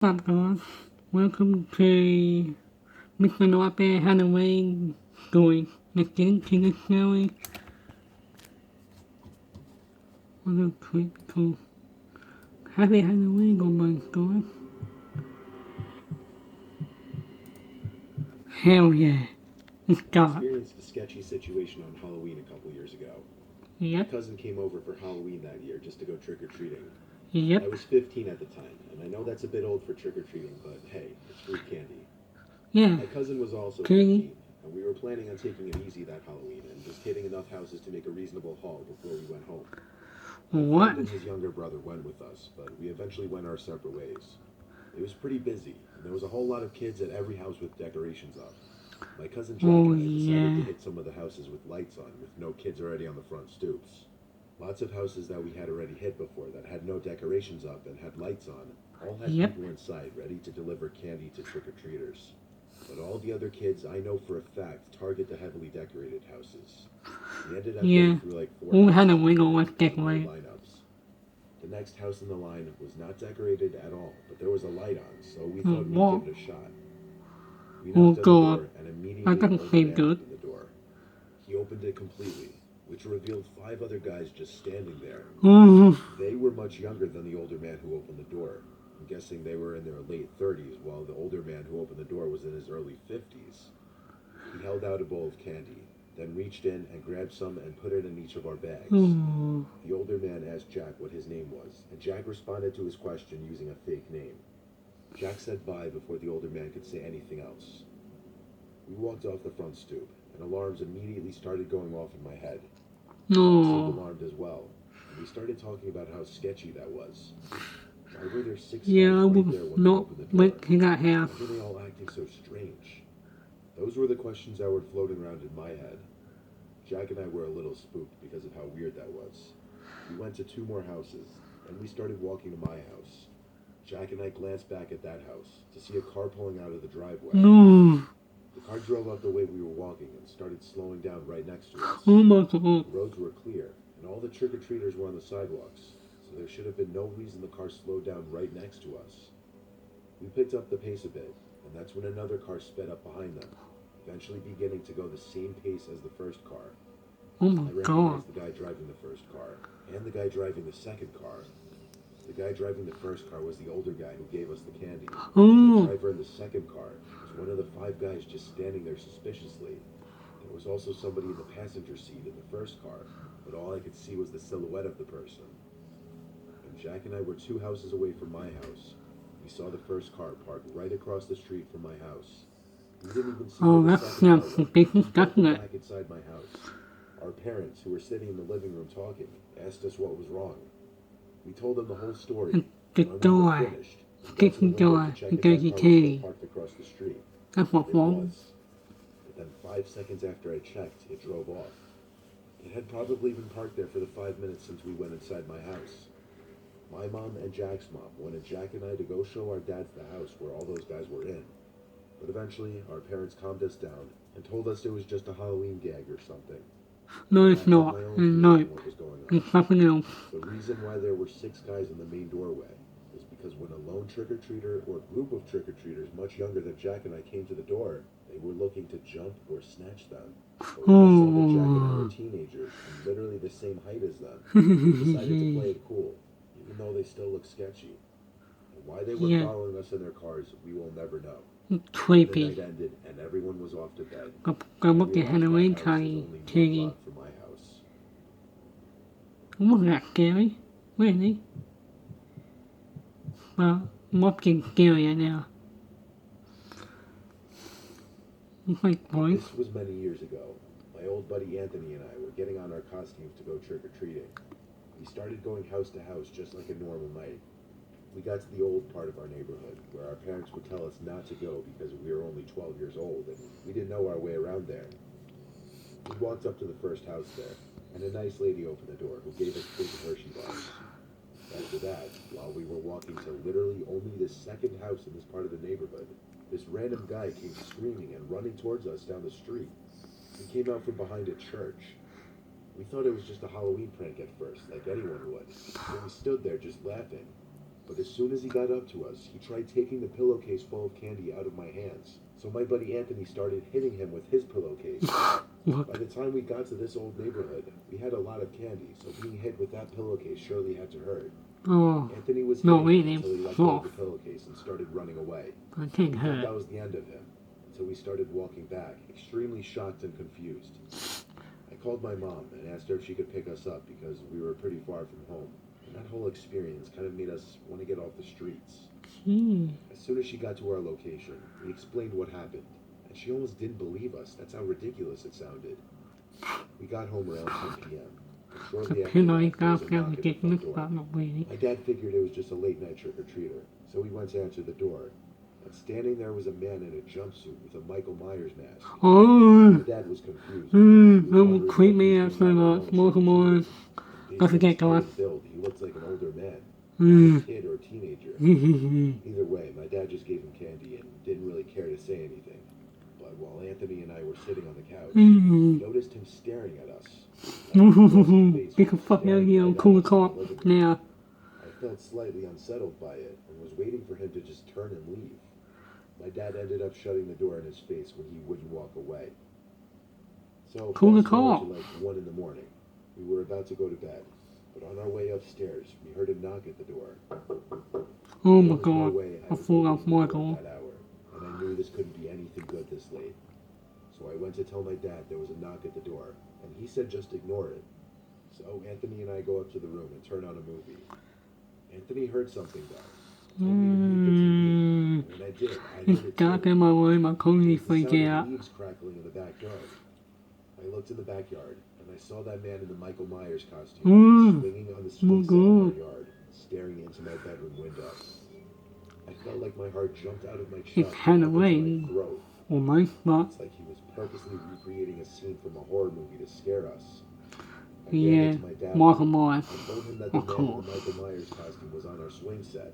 Up, guys? Welcome to Mr. Nightmare Halloween story. Let's get into the story. What a cool. Happy Halloween, almost, guys. Hell yeah. Let's I start. experienced a sketchy situation on Halloween a couple years ago. My Yep, cousin came over for Halloween that year just to go trick or treating. I yep, was 15 at the time, and I know that's a bit old for trick or treating, but hey, it's free candy. yeah. My cousin was also Kitty. 15, and we were planning on taking it easy that Halloween and just hitting enough houses to make a reasonable haul before we went home. My What? friend and his younger brother went with us, but we eventually went our separate ways. It was pretty busy, and there was a whole lot of kids at every house with decorations up. My cousin Jack Oh and I decided to yeah. hit some of the houses with lights on, with no kids already on the front stoops. Lots of houses that we had already hit before that had no decorations up and had lights on all had Yep. people inside ready to deliver candy to trick or treaters. But all the other kids, I know for a fact, target the heavily decorated houses. We ended up getting Yeah. through like four All houses Halloween before we always began our decorate. lineups. The next house in the line was not decorated at all, but there was a light on, so we Oh, thought we'd what? give it a shot. We Oh knocked on the god. door, and That immediately an doesn't older seem man good. opened the door. He opened it completely, which revealed five other guys just standing there. Oh, They were much younger than the older man who opened the door. I'm guessing they were in their late 30s, while the older man who opened the door was in his early 50s. He held out a bowl of candy, then reached in and grabbed some and put it in each of our bags. oh. The older man asked Jack what his name was, and Jack responded to his question using a fake name. Jack said bye before the older man could say anything else. We walked off the front stoop, and alarms immediately started going off in my head. Jack seemed No. alarmed as well, and we started talking about how sketchy that was. Why were there six guys Yeah, I right would there when we not opened the door? went to that house. Why were they all acting so strange? Those were the questions that were floating around in my head. Jack and I were a little spooked because of how weird that was. We went to two more houses, and we started walking to my house. Jack and I glanced back at that house to see a car pulling out of the driveway. No. The car drove up the way we were walking and started slowing down right next to us. Oh my god. The roads were clear, and all the trick-or-treaters were on the sidewalks, so there should have been no reason the car slowed down right next to us. We picked up the pace a bit, and that's when another car sped up behind them, eventually beginning to go the same pace as the first car. Oh my I god. recognized the guy driving the first car, and the guy driving the second car. The guy driving the first car was the older guy who gave us the candy, and the Oh. driver in the second car was one of the five guys just standing there suspiciously. There was also somebody in the passenger seat in the first car, but all I could see was the silhouette of the person. When Jack and I were two houses away from my house, we saw the first car parked right across the street from my house. We didn't even see where Oh, the that second car sounds went. suspicious, Just doesn't walking it? back inside my house. Our parents, who were sitting in the living room talking, asked us what was wrong. We told them the whole story, The and when we were door. finished, we went to the Sticky window to door. check The if our dirty car was still key. parked across the street. That's And what's it wrong. was. But then 5 seconds after I checked, it drove off. It had probably been parked there for the 5 minutes since we went inside my house. My mom and Jack's mom wanted Jack and I to go show our dads the house where all those guys were in. But eventually, our parents calmed us down and told us it was just a Halloween gag or something. No, And it's I had not. my own theory No. on what was going on. It's something else. The reason why there were six guys in the main doorway is because when a lone trick-or-treater or group of trick-or-treaters much younger than Jack and I came to the door, they were looking to jump or snatch them. But when they saw that Jack and I were Oh. teenagers and literally the same height as them, they decided to play it cool, even though they still looked sketchy. And why they were Yeah. following us in their cars, we will never know. It's Then the night creepy. ended and everyone was off to bed. I I want the realized that Halloween house was party, only one Kitty. block from my house. It wasn't that scary. Really. Well, what's getting scarier now? It's like boys. This was many years ago. My old buddy Anthony and I were getting on our costumes to go trick-or-treating. We started going house to house just like a normal night. We got to the old part of our neighborhood, where our parents would tell us not to go because we were only 12 years old and we didn't know our way around there. We walked up to the first house there, and a nice lady opened the door who gave us big Hershey bars. After that, while we were walking to literally only the second house in this part of the neighborhood, this random guy came screaming and running towards us down the street. He came out from behind a church. We thought it was just a Halloween prank at first, like anyone would, so we stood there just laughing. But as soon as he got up to us, he tried taking the pillowcase full of candy out of my hands. So my buddy Anthony started hitting him with his pillowcase. What? By the time we got to this old neighborhood, we had a lot of candy, so being hit with that pillowcase surely had to hurt. Oh, Anthony was no, hitting him really? until he let go of the Off. pillowcase and started running away. I didn't We thought that hurt. was the end of him, until we started walking back, extremely shocked and confused. I called my mom and asked her if she could pick us up because we were pretty far from home. And that whole experience kind of made us want to get off the streets. Gee. As soon as she got to our location, we explained what happened, and she almost didn't believe us. That's how ridiculous it sounded. We got home around 10 p.m. and shortly after Pillow that, there was got a knock at the ridiculous, front but door. not really. My dad figured it was just a late-night trick-or-treater, so we went to answer the door. And standing there was a man in a jumpsuit with a Michael Myers mask. My Oh, dad was confused. that would creep me out so much. More. Don't forget, Dog. Build. He looked like an older man, Mm. a kid or a teenager. Mm. Either way, my dad just gave him candy and didn't really care to say anything. But while Anthony and I were sitting on the couch, we noticed him staring at us. Get the fuck out of here, I'm cool cop now. I felt slightly unsettled by it and was waiting for him to just turn and leave. My dad ended up shutting the door in his face when he wouldn't walk away. So Cool fast forward cop. to like 1 in the morning. We were about to go to bed, but on our way upstairs, we heard a knock at the door. Oh my There was no god, way I was thought opening of the door Michael. at that hour, and I knew this couldn't be anything good this late. So I went to tell my dad there was a knock at the door, and he said just ignore it. So Anthony and I go up to the room and turn on a movie. Anthony heard something though. Told me to mute the TV, and I did. I It's heard it dark too. in my room, I couldn't It was the freak sound out. of leaves crackling in the backyard. I looked in the backyard, and I saw that man in the Michael Myers costume, swinging on the swing set in our yard, staring into my bedroom window. I felt like my heart jumped out of my chest It's and up into Halloween. my throat. Almost, but It's like he was purposely recreating a scene from a horror movie to scare us. I yeah, ran into my dad. Michael Myers. I told him that the Of man in course. the Michael Myers costume was on our swing set.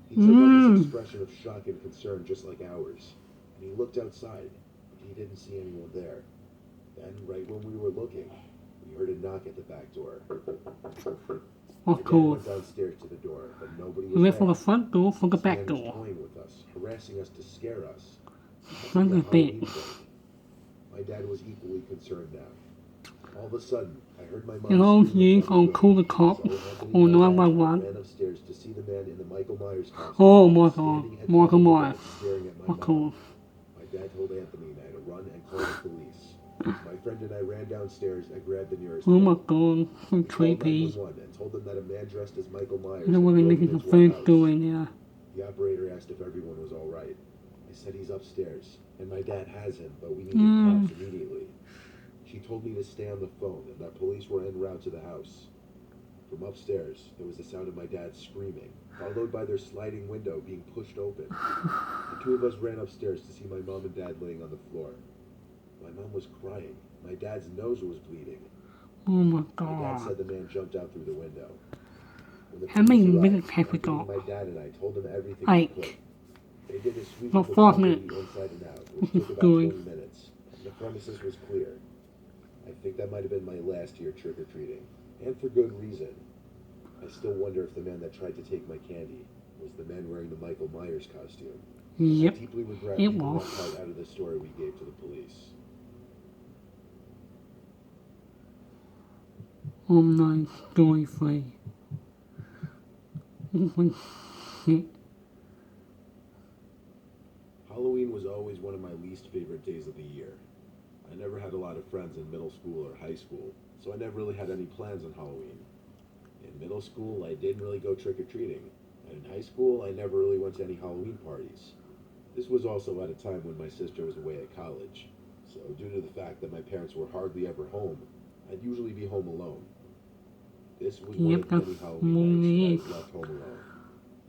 He took on this expression of shock and concern just like ours, and he looked outside, but he didn't see anyone there. Then, right when we were looking, we heard a knock at the back door. My Of dad course. went downstairs to the door, but nobody We was went for there. the front door, for the This back man was door. toying with us, harassing us to scare us. Son of a Halloween bitch. thing. My dad was equally concerned now. All of a sudden, I heard my mom Hello, scream yes, from I'll the call the room. cop. So Anthony Oh, and no, my I dad want one. ran upstairs to see the man in the Michael Myers costume. Oh my god, standing at Michael the bed Myers. staring at my Of mom. course. My dad told Anthony and I to run and call the police. My friend and I ran downstairs and grabbed the nearest Oh my phone. god, so We called creepy. 911 and told them that a man dressed as Michael Myers I had wasn't broken making the into our first house. story now. The operator asked if everyone was all right. I said he's upstairs, and my dad has him, but we needed cops immediately. She told me to stay on the phone and that police were en route to the house. From upstairs, there was the sound of my dad screaming, followed by their sliding window being pushed open. The two of us ran upstairs to see my mom and dad laying on the floor. My mom was crying. My dad's nose was bleeding. Oh my My dad god. said the man jumped out through the window. When the How many police arrived, minutes have we Anthony, got? my dad and I told them everything Like, we could. They did a sweep about of the 5 property minutes. inside and out, which This took is about going. 20 minutes. And the premises was clear. I think that might have been my last year trick-or-treating, and for good reason. I still wonder if the man that tried to take my candy was the man wearing the Michael Myers costume. Yep, I deeply regret it leaving was. that part out of the story we gave to the police. Online story 3. Halloween was always one of my least favorite days of the year. I never had a lot of friends in middle school or high school, so I never really had any plans on Halloween. In middle school, I didn't really go trick-or-treating, and in high school, I never really went to any Halloween parties. This was also at a time when my sister was away at college, so due to the fact that my parents were hardly ever home, I'd usually be home alone. This was one Yep, of the many that's Halloween nights morning. that I was left home alone.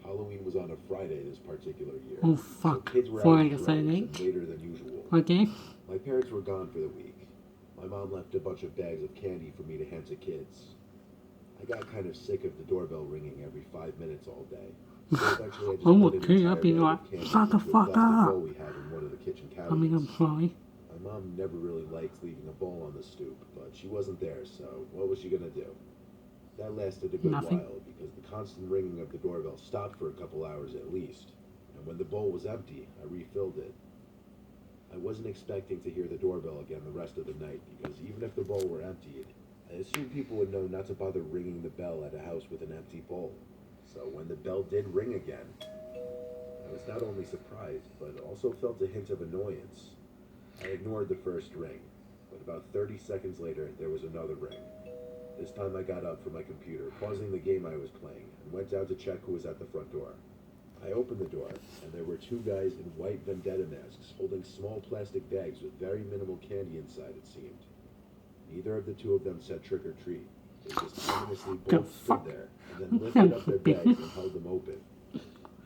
Halloween was on a Friday this particular year. Oh So fuck, kids were out Friday with the droves and 13th. later than usual. I guess. My parents were gone for the week. My mom left a bunch of bags of candy for me to hand to kids. I got kind of sick of the doorbell ringing every 5 minutes all day. So eventually I just I'm put an okay, entire I'd be bag like, of candy shut the into a fuck plastic up. bowl we had in one of the kitchen cabinets. I mean, I'm sorry. My mom never really liked leaving a bowl on the stoop, but she wasn't there, so what was she gonna do? That lasted a good Nothing. while because the constant ringing of the doorbell stopped for a couple hours at least, and when the bowl was empty, I refilled it. I wasn't expecting to hear the doorbell again the rest of the night because even if the bowl were emptied, I assumed people would know not to bother ringing the bell at a house with an empty bowl. So when the bell did ring again, I was not only surprised, but also felt a hint of annoyance. I ignored the first ring, but about 30 seconds later, there was another ring. This time I got up from my computer, pausing the game I was playing, and went down to check who was at the front door. I opened the door, and there were two guys in white vendetta masks holding small plastic bags with very minimal candy inside, it seemed. Neither of the two of them said trick or treat. They just ominously The both fuck? stood there, and then lifted up their bags and held them open.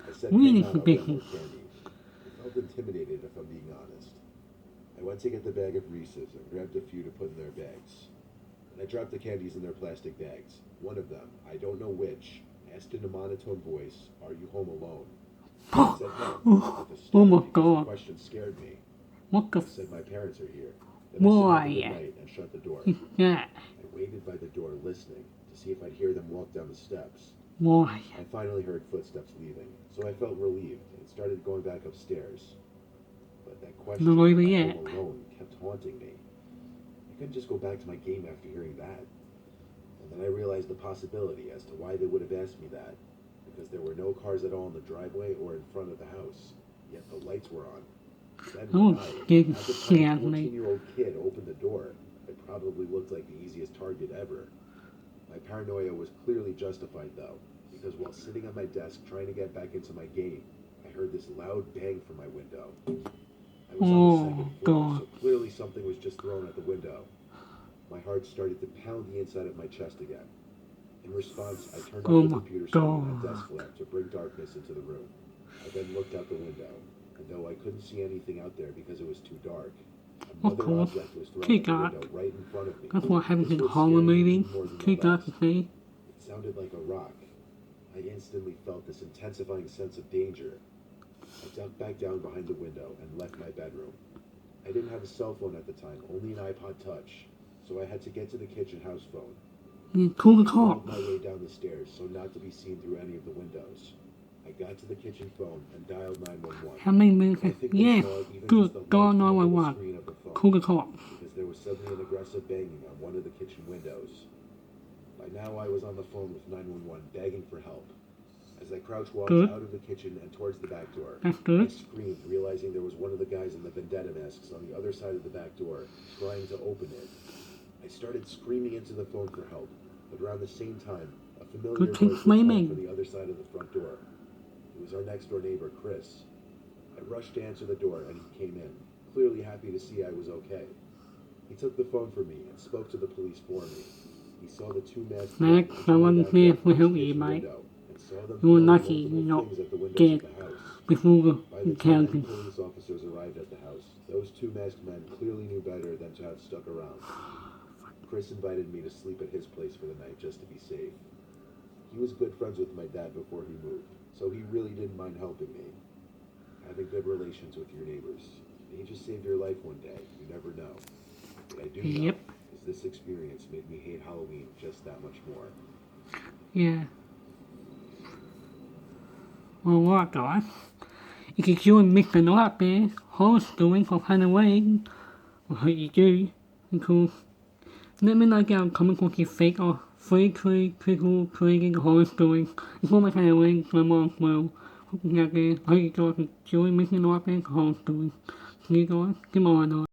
I said, Really "Hang on, I'll big. get more candy." I felt intimidated, if I'm being honest. I went to get the bag of Reese's and grabbed a few to put in their bags. And I dropped the candies in their plastic bags. One of them, I don't know which, asked in a monotone voice, "Are you home alone?" I said no, with a Oh my because the God. question scared me. What the I said, "My parents are here." Then I Why? said good night and shut the door. f that? I waited by the door listening to see if I'd hear them walk down the steps. Why? I finally heard footsteps leaving, so I felt relieved and started going back upstairs. But that question, Not over "Am I yet. home alone?" kept haunting me. I couldn't just go back to my game after hearing that. And then I realized the possibility as to why they would have asked me that. Because there were no cars at all in the driveway or in front of the house, yet the lights were on. Then Oh, when I, scared at the shit time, out of me. 14-year-old kid opened the door, it probably looked like the easiest target ever. My paranoia was clearly justified though, because while sitting at my desk trying to get back into my game, I heard this loud bang from my window. I was on the second floor, God. so clearly something was just thrown at the window. My heart started to pound the inside of my chest again. In response, I turned Oh off the my computer screen God. and desk lamp to bring darkness into the room. I then looked out the window, and though I couldn't see anything out there because it was too dark, another course. object was thrown Too at the dark. window right in front of me. That's what happens This in was horror scaring me movies. even more than the Too dark last. to see. It sounded like a rock. I instantly felt this intensifying sense of danger. I ducked back down behind the window and left my bedroom. I didn't have a cell phone at the time, only an iPod Touch, so I had to get to the kitchen house phone. You call the I found cops. my way down the stairs so not to be seen through any of the windows. I got to the kitchen phone and dialed 911. How many minutes? I think they Yes. saw even Good. just the light Dial from the little 911. screen of the phone, Call the cops. because there was suddenly an aggressive banging on one of the kitchen windows. By now I was on the phone with 911 begging for help. As I crouch walked Good. out of the kitchen and towards the back door, That's I good. screamed, realizing there was one of the guys in the vendetta masks on the other side of the back door, trying to open it. I started screaming into the phone for help, but around the same time, a familiar Good keep voice was calling flaming. from the other side of the front door. It was our next door neighbor, Chris. I rushed to answer the door, and he came in, clearly happy to see I was okay. He took the phone from me and spoke to the police for me. He saw the two masked men Max, push I my wasn't back there up to from help the you, kitchen mate. window and saw them You were throw lucky multiple you're not things at the windows dead of the house. before By the the time any counting. police officers arrived at the house, those two masked men clearly knew better than to have stuck around. Chris invited me to sleep at his place for the night just to be safe. He was good friends with my dad before he moved, so he really didn't mind helping me. Having good relations with your neighbors may just save your life one day. You never know. What I do know Yep. is this experience made me hate Halloween just that much more. Yeah. Alright guys. If you join Mr. Nightmare horror story for Halloween, I hope you do, because let me know down in the comments what you think of 3 critical creating horror stories. It's all my Halloween, so I might as well put it out there. I hope you guys enjoy Mr. Nightmare horror stories. See you guys, goodbye now.